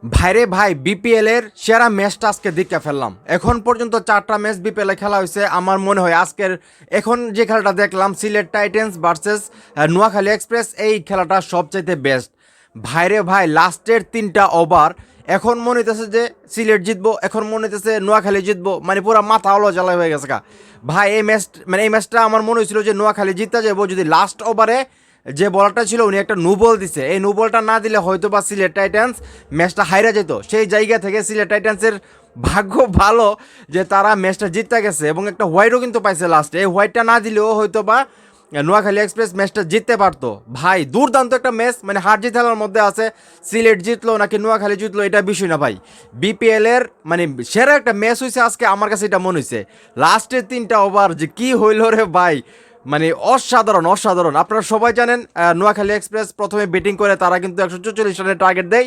ভাইরে ভাই, বিপিএল এর সেরা ম্যাচটা আজকে দেখে ফেললাম। এখন পর্যন্ত 4টা ম্যাচ বিপিএল এ খেলা হয়েছে। আমার মনে হয় আজকের এখন যে খেলাটা দেখলাম, Sylhet titans versus Noakhali express, এই খেলাটা সবচাইতে বেস্ট। ভাইরে ভাই, লাস্টের 3টা ওভার এখন মনে হইতেছে যে সিলেট জিতবো, এখন মনে হইতেছে নোয়াখালী জিতবো, মানে পুরো মাথা হলো জ্বালা হয়ে গেছে ভাই। এই ম্যাচটা আমার মনে হয়েছিল যে নোয়াখালী জিততে যাবো যদি লাস্ট ওভারে যে বলটা ছিল উনি একটা নো বল দিছে, এই নো বলটা না দিলে হয়তো বা সিলেট টাইটান্স ম্যাচটা হাইরা যেত। সেই জায়গা থেকে সিলেট টাইটান্সের ভাগ্য ভালো যে তারা ম্যাচটা জিততে গেছে এবং একটা হোয়াইটও কিন্তু পাইছে লাস্টে। এই হোয়াইটটা না দিলেও হয়তো বা নোয়াখালী এক্সপ্রেস ম্যাচটা জিততে পারতো। ভাই দুর্দান্ত একটা ম্যাচ, মানে হার জিত খেলার মধ্যে আছে। সিলেট জিতলো নাকি নোয়াখালী জিতলো এটা বিষয় না ভাই, বিপিএল এর মানে সেরা একটা ম্যাচ হয়েছে আজকে। আমার কাছে এটা মনে হয়েছে লাস্টের 3টা ওভার যে কি হইল রে ভাই, মানে অসাধারণ অসাধারণ। আপনারা সবাই জানেন নোয়াখালী এক্সপ্রেস প্রথমে ব্যাটিং করে তারা কিন্তু 144 রানের টার্গেট দেয়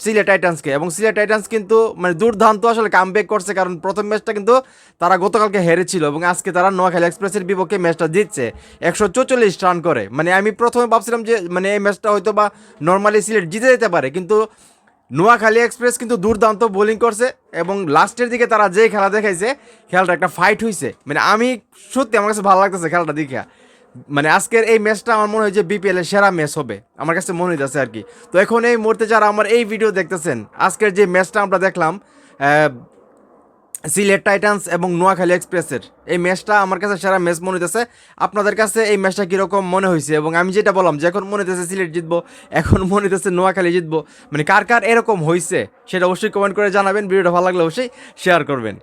সিলেট টাইটান্সকে, এবং সিলেট টাইটান্স কিন্তু মানে দুর্দান্ত আসলে কামব্যাক করছে, কারণ প্রথম ম্যাচটা কিন্তু তারা গতকালকে হেরেছিল এবং আজকে তারা নোয়াখালী এক্সপ্রেসের বিপক্ষে ম্যাচটা জিতছে 144 রান করে। মানে আমি প্রথমে ভাবছিলাম যে মানে এই ম্যাচটা হয়তো বা নর্মালি সিলেট জিতে যেতে পারে, কিন্তু নোয়াখালী এক্সপ্রেস কিন্তু দুর্দান্ত বোলিং করছে এবং লাস্টের দিকে তারা যে খেলা দেখাইছে, খেলাটা একটা ফাইট হয়েছে। মানে আমি সত্যি আমার কাছে ভালো লাগতেছে খেলাটা দেখে। মানে আজকের এই ম্যাচটা আমার মনে হয় যে বিপিএল এর সেরা ম্যাচ হবে, আমার কাছে মনে হইতেছে আর কি। তো এখন এই মুহূর্তে যারা আমার এই ভিডিও দেখতেছেন, আজকের যে ম্যাচটা আমরা দেখলাম সিলেট টাইটান্স এবং নোয়াখালী এক্সপ্রেসের, এই ম্যাচটা আমার কাছে সেরা ম্যাচ মনে হইতেছে। আপনাদের কাছে এই ম্যাচটা কীরকম মনে হয়েছে? এবং আমি যেটা বললাম যে এখন মনে হইতেছে সিলেট জিতবো, এখন মনে হইতেছে নোয়াখালী জিতবো, মানে কার কার এরকম হয়েছে সেটা অবশ্যই কমেন্ট করে জানাবেন। ভিডিওটা ভালো লাগলে অবশ্যই শেয়ার করবেন।